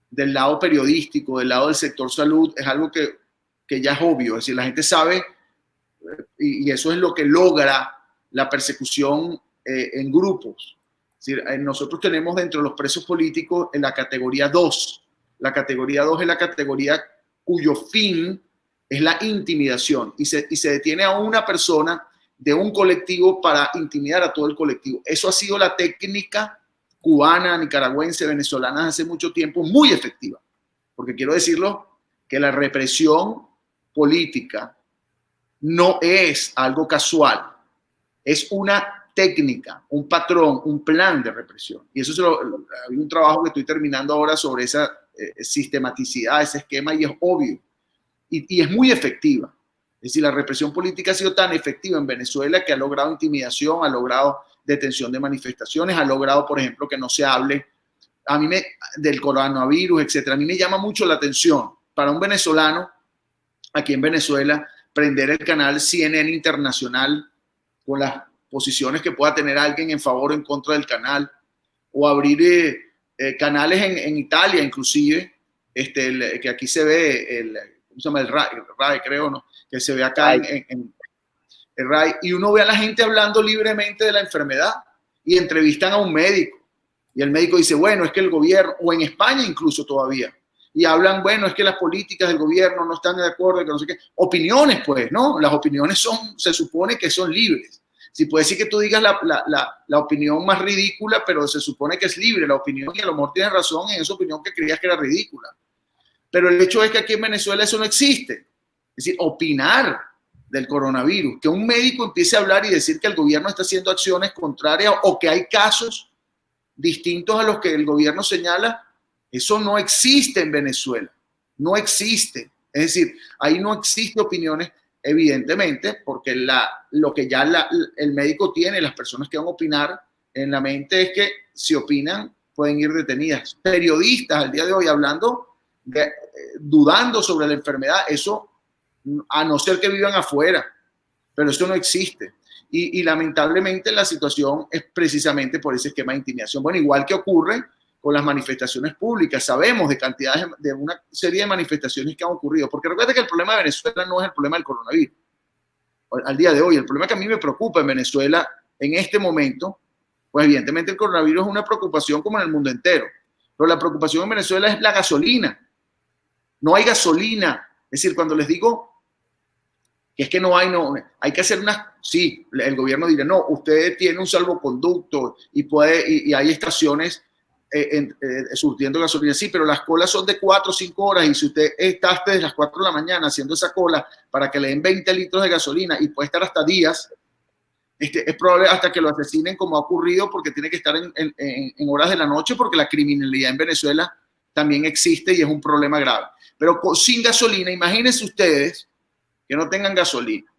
del lado periodístico, del lado del sector salud, es algo que ya es obvio. Es decir, la gente sabe y eso es lo que logra la persecución en grupos. decir, nosotros tenemos dentro de los presos políticos en la categoría 2. La categoría 2 es la categoría cuyo fin es la intimidación y se detiene a una persona de un colectivo para intimidar a todo el colectivo. Eso ha sido la técnica cubana, nicaragüense, venezolana hace mucho tiempo, muy efectiva. Porque quiero decirlo, que la represión política no es algo casual, es una técnica, un patrón, un plan de represión. Y eso hay un trabajo que estoy terminando ahora sobre esa sistematicidad, ese esquema, y es obvio. Y es muy efectiva. Es decir, la represión política ha sido tan efectiva en Venezuela que ha logrado intimidación, ha logrado detención de manifestaciones, ha logrado, por ejemplo, que no se hable del coronavirus, etc. A mí me llama mucho la atención para un venezolano aquí en Venezuela prender el canal CNN Internacional con las posiciones que pueda tener alguien en favor o en contra del canal, o abrir canales en Italia inclusive, que aquí se ve ¿cómo se llama? El RAI, creo, ¿no? Que se ve acá en el RAI, y uno ve a la gente hablando libremente de la enfermedad y entrevistan a un médico y el médico dice, bueno, es que el gobierno, o en España incluso todavía, y hablan, bueno, es que las políticas del gobierno no están de acuerdo, que no sé qué. Opiniones, pues, ¿no? Las opiniones se supone que son libres. Si puede decir que tú digas la opinión más ridícula, pero se supone que es libre la opinión y a lo mejor tienes razón en esa opinión que creías que era ridícula. Pero el hecho es que aquí en Venezuela eso no existe. Es decir, opinar del coronavirus, que un médico empiece a hablar y decir que el gobierno está haciendo acciones contrarias o que hay casos distintos a los que el gobierno señala, eso no existe en Venezuela. No existe. Es decir, ahí no existe opiniones, evidentemente, porque lo que ya el médico tiene, las personas que van a opinar en la mente es que si opinan pueden ir detenidas. Periodistas al día de hoy hablando, dudando sobre la enfermedad, eso, a no ser que vivan afuera, pero eso no existe. Y lamentablemente la situación es precisamente por ese esquema de intimidación. Bueno, igual que ocurre con las manifestaciones públicas, sabemos de cantidades, de una serie de manifestaciones que han ocurrido, porque recuerda que el problema de Venezuela no es el problema del coronavirus. Al día de hoy, el problema que a mí me preocupa en Venezuela en este momento, pues evidentemente el coronavirus es una preocupación como en el mundo entero, pero la preocupación en Venezuela es la gasolina. No hay gasolina. Es decir, cuando les digo que es que no hay que hacer sí, el gobierno dirá, no, usted tiene un salvoconducto y hay estaciones surtiendo gasolina, sí, pero las colas son de 4 o 5 horas y si usted está desde las 4 de la mañana haciendo esa cola para que le den 20 litros de gasolina y puede estar hasta días, es probable hasta que lo asesinen como ha ocurrido porque tiene que estar en horas de la noche porque la criminalidad en Venezuela también existe y es un problema grave. Pero sin gasolina, imagínense ustedes que no tengan gasolina.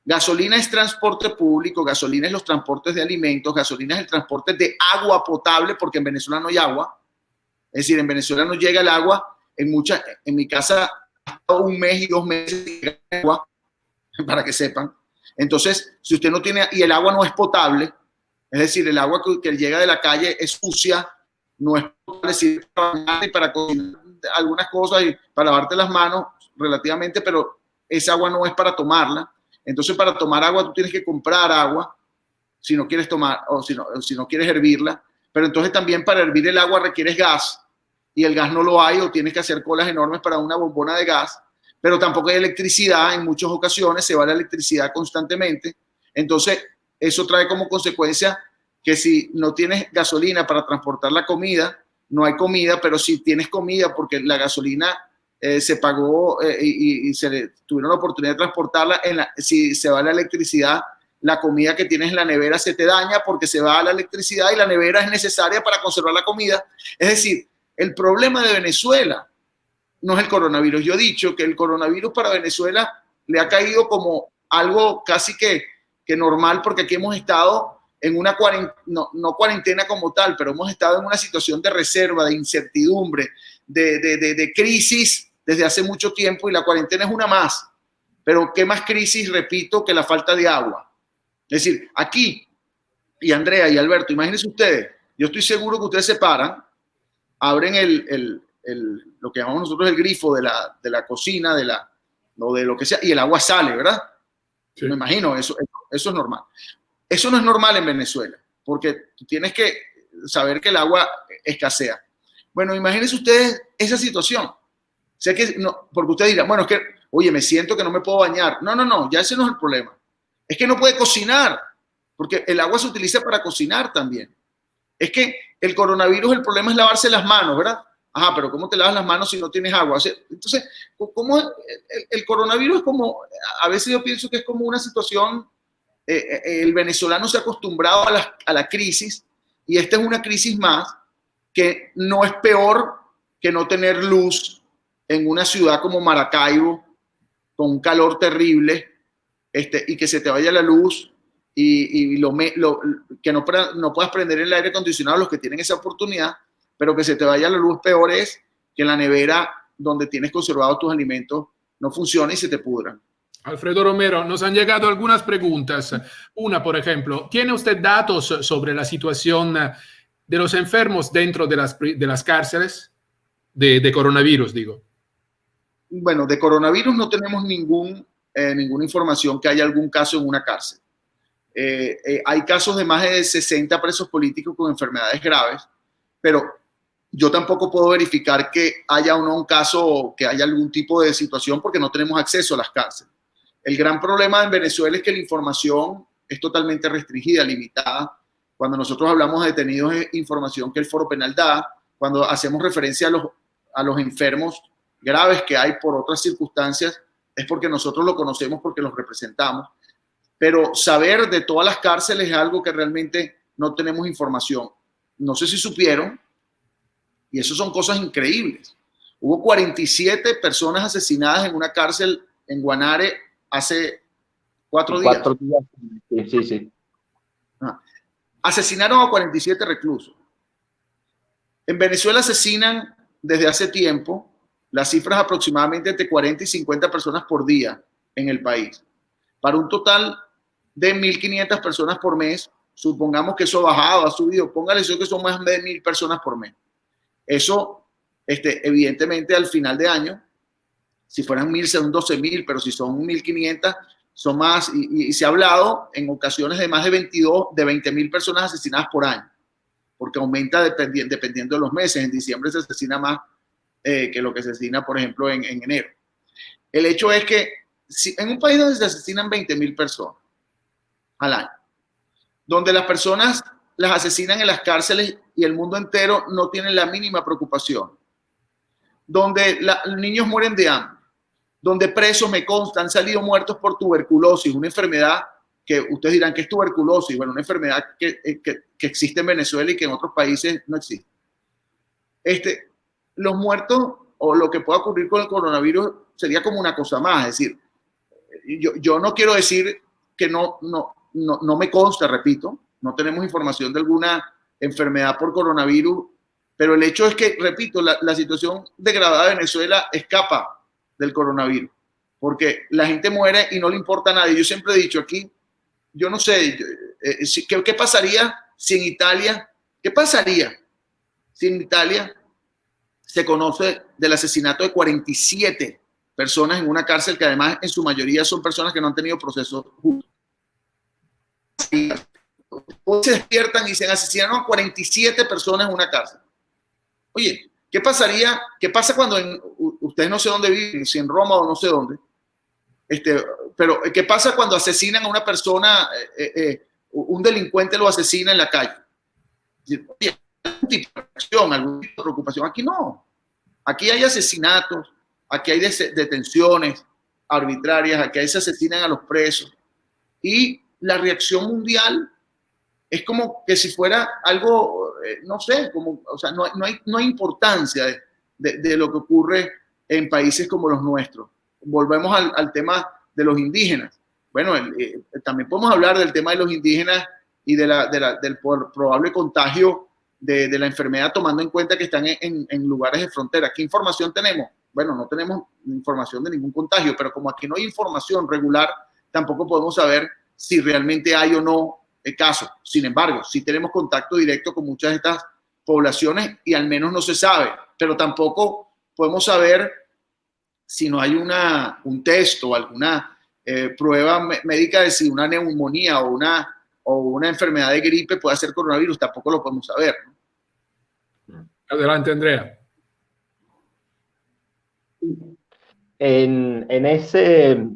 Gasolina es transporte público, gasolina es los transportes de alimentos, gasolina es el transporte de agua potable, porque en Venezuela no hay agua. Es decir, en Venezuela no llega el agua. En mi casa, hasta 1 mes y 2 meses llega agua, para que sepan. Entonces, si usted no tiene, y el agua no es potable, es decir, el agua que llega de la calle es sucia, no es potable, sirve para bañar y para cocinar algunas cosas y para lavarte las manos relativamente, pero esa agua no es para tomarla. Entonces, para tomar agua tú tienes que comprar agua si no quieres tomar o si no quieres hervirla. Pero entonces también para hervir el agua requieres gas y el gas no lo hay o tienes que hacer colas enormes para una bombona de gas. Pero tampoco hay electricidad. En muchas ocasiones se va la electricidad constantemente. Entonces, eso trae como consecuencia que si no tienes gasolina para transportar la comida, no hay comida, pero si tienes comida porque la gasolina se pagó y tuvieron la oportunidad de transportarla, si se va la electricidad, la comida que tienes en la nevera se te daña porque se va la electricidad y la nevera es necesaria para conservar la comida. Es decir, el problema de Venezuela no es el coronavirus. Yo he dicho que el coronavirus para Venezuela le ha caído como algo casi que normal porque aquí hemos estado en una no cuarentena como tal, pero hemos estado en una situación de reserva, de incertidumbre, de crisis desde hace mucho tiempo y la cuarentena es una más. Pero ¿qué más crisis, repito, que la falta de agua? Es decir, aquí, y Andrea y Alberto, imagínense ustedes, yo estoy seguro que ustedes se paran, abren lo que llamamos nosotros el grifo de la cocina, o de lo que sea, y el agua sale, ¿verdad? Sí. Me imagino, eso es normal. Eso no es normal en Venezuela. porque tú tienes que saber que el agua escasea. Bueno, imagínense ustedes esa situación. Sé que no, porque usted dirá, bueno, es que, oye, me siento que no me puedo bañar. No, ya ese no es el problema. Es que no puede cocinar, porque el agua se utiliza para cocinar también. Es que el coronavirus, el problema es lavarse las manos, ¿verdad? Ajá, pero ¿cómo te lavas las manos si no tienes agua? O sea, entonces, ¿cómo el coronavirus es como, a veces yo pienso que es como una situación, el venezolano se ha acostumbrado a la crisis, y esta es una crisis más que no es peor que no tener luz en una ciudad como Maracaibo, con un calor terrible, y que se te vaya la luz y que no puedas prender el aire acondicionado, los que tienen esa oportunidad, pero que se te vaya la luz, peor es que en la nevera donde tienes conservados tus alimentos no funcione y se te pudran. Alfredo Romero, nos han llegado algunas preguntas. Una, por ejemplo, ¿tiene usted datos sobre la situación de los enfermos dentro de las cárceles? De coronavirus, digo. Bueno, de coronavirus no tenemos ninguna información que haya algún caso en una cárcel. Hay casos de más de 60 presos políticos con enfermedades graves, pero yo tampoco puedo verificar que haya o no un caso o que haya algún tipo de situación porque no tenemos acceso a las cárceles. El gran problema en Venezuela es que la información es totalmente restringida, limitada. Cuando nosotros hablamos de detenidos es información que el Foro Penal da. Cuando hacemos referencia a los enfermos graves que hay por otras circunstancias, es porque nosotros lo conocemos, porque los representamos. Pero saber de todas las cárceles es algo que realmente no tenemos información. No sé si supieron, y eso son cosas increíbles. Hubo 47 personas asesinadas en una cárcel en Guanare hace 4 días. 4 días, sí. Asesinaron a 47 reclusos. En Venezuela asesinan desde hace tiempo las cifras aproximadamente entre 40 y 50 personas por día en el país. Para un total de 1.500 personas por mes, supongamos que eso ha bajado, ha subido, póngale eso que son más de 1.000 personas por mes. Eso, evidentemente, al final de año, si fueran 1.000, son 12.000, pero si son 1.500, son más, y se ha hablado en ocasiones de más de 20.000 personas asesinadas por año, porque aumenta dependiendo de los meses. En diciembre se asesina más que lo que se asesina, por ejemplo, en enero. El hecho es que si en un país donde se asesinan 20.000 personas al año, donde las personas las asesinan en las cárceles y el mundo entero no tiene la mínima preocupación, donde niños mueren de hambre, donde presos, me consta, han salido muertos por tuberculosis, una enfermedad que ustedes dirán que es tuberculosis, bueno, una enfermedad que existe en Venezuela y que en otros países no existe. Los muertos o lo que pueda ocurrir con el coronavirus sería como una cosa más, es decir, yo no quiero decir que no me consta, repito, no tenemos información de alguna enfermedad por coronavirus, pero el hecho es que, repito, la situación degradada de Venezuela escapa del coronavirus, porque la gente muere y no le importa a nadie. Yo siempre he dicho aquí, yo no sé, ¿qué pasaría si en Italia, se conoce del asesinato de 47 personas en una cárcel que además en su mayoría son personas que no han tenido procesos justos? Hoy se despiertan y se asesinaron a 47 personas en una cárcel. Oye, ¿qué pasaría? ¿Qué pasa cuando ustedes no sé dónde viven, si en Roma o no sé dónde? Pero ¿qué pasa cuando asesinan a una persona, un delincuente lo asesina en la calle? Oye, ¿algún tipo de acción, algún tipo de preocupación? Aquí no. Aquí hay asesinatos, aquí hay detenciones arbitrarias, aquí se asesinan a los presos. Y la reacción mundial es como que si fuera algo, no sé, o sea, no hay importancia de lo que ocurre en países como los nuestros. Volvemos al tema de los indígenas. Bueno, también podemos hablar del tema de los indígenas y del probable contagio de la enfermedad, tomando en cuenta que están en lugares de frontera. ¿Qué información tenemos? Bueno, no tenemos información de ningún contagio, pero como aquí no hay información regular, tampoco podemos saber si realmente hay o no casos. Sin embargo, sí tenemos contacto directo con muchas de estas poblaciones y al menos no se sabe, pero tampoco podemos saber si no hay un test o alguna prueba médica de si una neumonía o una o una enfermedad de gripe pueda ser coronavirus, tampoco lo podemos saber, ¿no? Adelante, Andrea. En este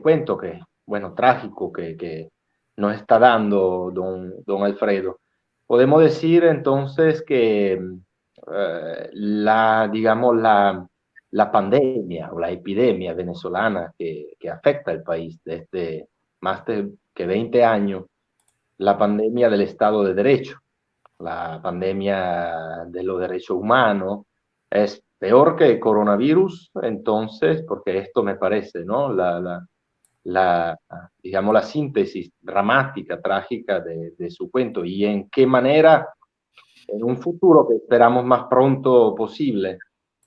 cuento que, bueno, trágico que nos está dando don Alfredo, podemos decir entonces que digamos, la pandemia o la epidemia venezolana que afecta al país desde más que 20 años, la pandemia del Estado de Derecho, la pandemia de los derechos humanos, es peor que el coronavirus, entonces, porque esto me parece, ¿no? Digamos, la síntesis dramática, trágica de su cuento, y en qué manera, en un futuro que esperamos más pronto posible,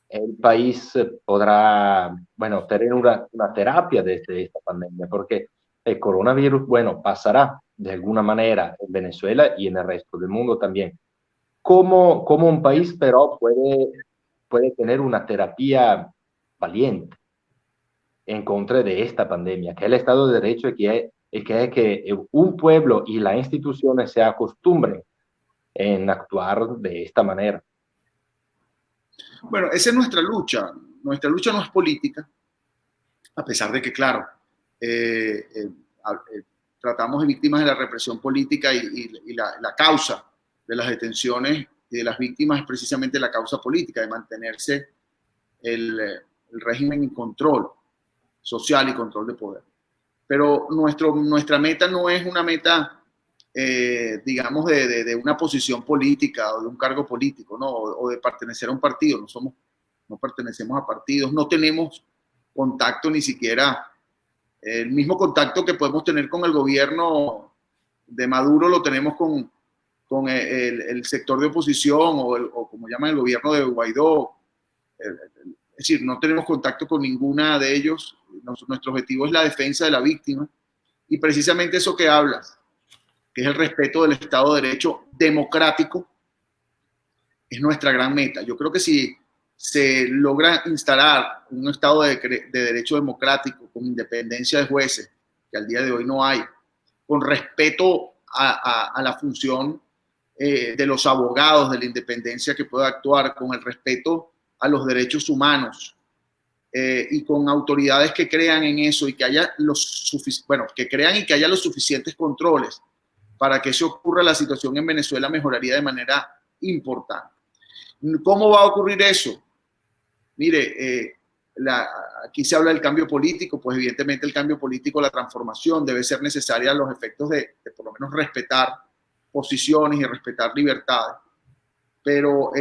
el país podrá, bueno, tener una terapia desde esta pandemia, porque el coronavirus, bueno, pasará de alguna manera en Venezuela y en el resto del mundo también. ¿Cómo un país, pero puede tener una terapia valiente en contra de esta pandemia, que es el Estado de Derecho, y que es que un pueblo y las instituciones se acostumbren en actuar de esta manera? Bueno, esa es nuestra lucha. Nuestra lucha no es política, a pesar de que, claro, tratamos de víctimas de la represión política y la causa de las detenciones y de las víctimas es precisamente la causa política, de mantenerse el régimen en control social y control de poder. Pero nuestra meta no es una meta, digamos, de una posición política o de un cargo político, ¿no? O de pertenecer a un partido. No pertenecemos a partidos, no tenemos contacto, ni siquiera el mismo contacto que podemos tener con el gobierno de Maduro lo tenemos con el sector de oposición o como llaman el gobierno de Guaidó. Es decir, no tenemos contacto con ninguna de ellos. Nuestro objetivo es la defensa de la víctima y precisamente eso que hablas, que es el respeto del Estado de Derecho democrático, es nuestra gran meta. Yo creo que si se logra instalar un Estado de Derecho democrático con independencia de jueces, que al día de hoy no hay, con respeto a la función de los abogados, de la independencia que pueda actuar, con el respeto a los derechos humanos y con autoridades que crean en eso y que haya que crean y que haya los suficientes controles para que eso ocurra, la situación en Venezuela mejoraría de manera importante. ¿Cómo va a ocurrir eso? Mire, aquí se habla del cambio político, pues evidentemente el cambio político, la transformación debe ser necesaria a los efectos de por lo menos respetar posiciones y respetar libertades, pero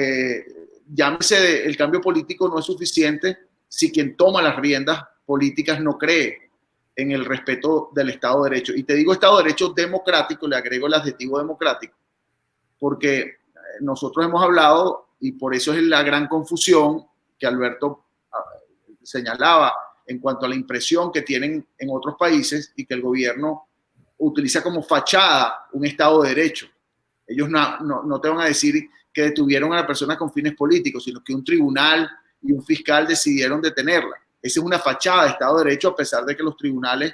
llámese, el cambio político no es suficiente si quien toma las riendas políticas no cree en el respeto del Estado de Derecho. Y te digo Estado de Derecho democrático, le agrego el adjetivo democrático, porque nosotros hemos hablado, y por eso es la gran confusión que Alberto señalaba en cuanto a la impresión que tienen en otros países y que el gobierno utiliza como fachada un Estado de Derecho. Ellos no te van a decir que detuvieron a la persona con fines políticos, sino que un tribunal y un fiscal decidieron detenerla. Esa es una fachada de Estado de Derecho, a pesar de que los tribunales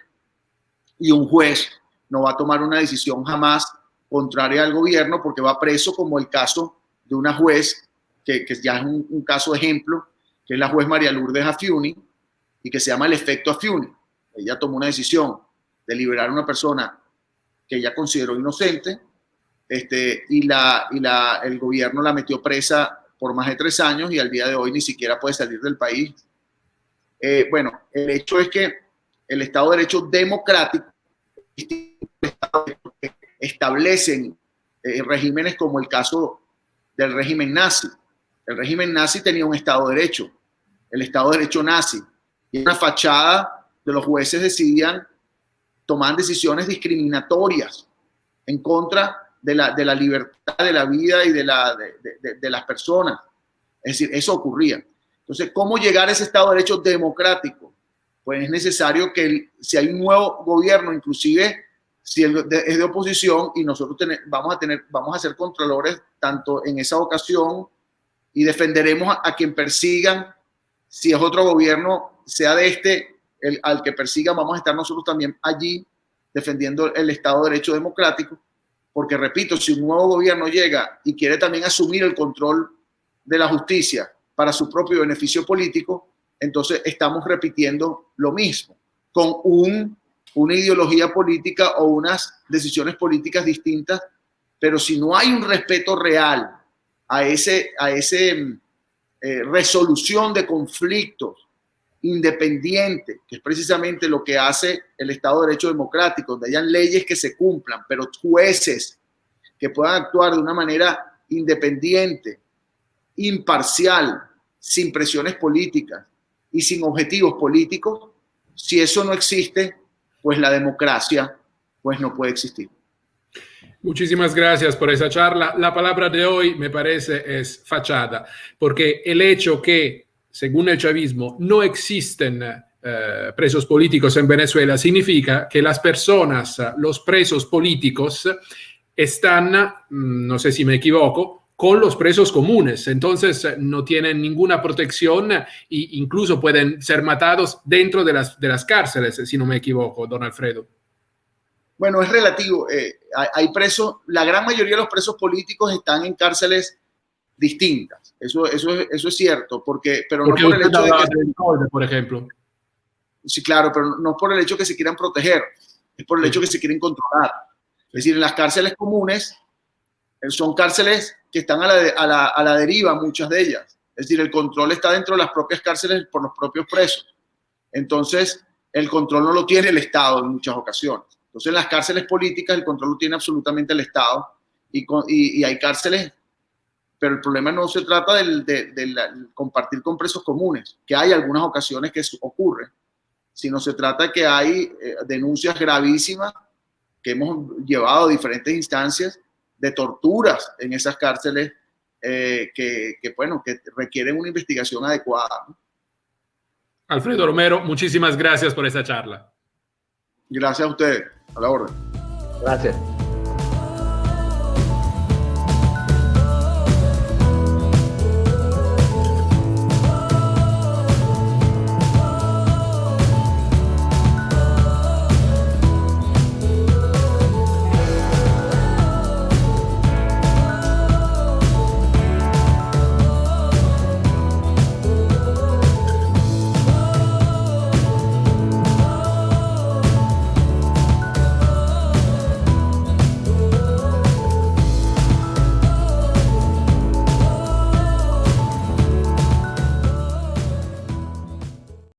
y un juez no va a tomar una decisión jamás contraria al gobierno porque va preso, como el caso de una juez que ya es un caso de ejemplo, que es la juez María Lourdes Afiuni, y que se llama el efecto Afiuni. Ella tomó una decisión de liberar a una persona que ella consideró inocente, y el gobierno la metió presa por más de 3 años y al día de hoy ni siquiera puede salir del país. Bueno, el hecho es que el Estado de Derecho democrático establecen regímenes como el caso del régimen nazi. El régimen nazi tenía un Estado de Derecho, el Estado de Derecho nazi, y una fachada de los jueces decidían, tomaban decisiones discriminatorias en contra de la libertad, de la vida y de las personas. Es decir, eso ocurría. Entonces, ¿cómo llegar a ese Estado de Derecho democrático? Pues es necesario que si hay un nuevo gobierno, inclusive si es de oposición, y nosotros vamos a ser contralores tanto en esa ocasión y defenderemos a quien persigan. Si es otro gobierno, sea de al que persigan, vamos a estar nosotros también allí defendiendo el Estado de Derecho democrático, porque repito, si un nuevo gobierno llega y quiere también asumir el control de la justicia para su propio beneficio político, entonces estamos repitiendo lo mismo, con una ideología política o unas decisiones políticas distintas, pero si no hay un respeto real a ese resolución de conflictos independiente, que es precisamente lo que hace el Estado de Derecho democrático, donde hayan leyes que se cumplan, pero jueces que puedan actuar de una manera independiente, imparcial, sin presiones políticas y sin objetivos políticos. Si eso no existe, pues la democracia pues no puede existir. Muchísimas gracias por esa charla. La palabra de hoy me parece es fachada, porque el hecho que, según el chavismo, no existen presos políticos en Venezuela significa que las personas, los presos políticos, están, no sé si me equivoco, con los presos comunes. Entonces no tienen ninguna protección e incluso pueden ser matados dentro de las cárceles, si no me equivoco, don Alfredo. Bueno, es relativo. Hay presos, la gran mayoría de los presos políticos están en cárceles distintas. Eso es cierto, pero no por el hecho de que, por ejemplo. Sí, claro, pero no por el hecho que se quieran proteger, es por el hecho que se quieren controlar. Es decir, en las cárceles comunes son cárceles que están a la deriva, muchas de ellas. Es decir, el control está dentro de las propias cárceles por los propios presos. Entonces, el control no lo tiene el Estado en muchas ocasiones. Entonces, en las cárceles políticas el control lo tiene absolutamente el Estado y hay cárceles, pero el problema no se trata de compartir con presos comunes, que hay algunas ocasiones que eso ocurre, sino se trata de que hay denuncias gravísimas que hemos llevado a diferentes instancias de torturas en esas cárceles que requieren una investigación adecuada, ¿no? Alfredo Romero, muchísimas gracias por esta charla. Gracias a ustedes. A la orden. Gracias.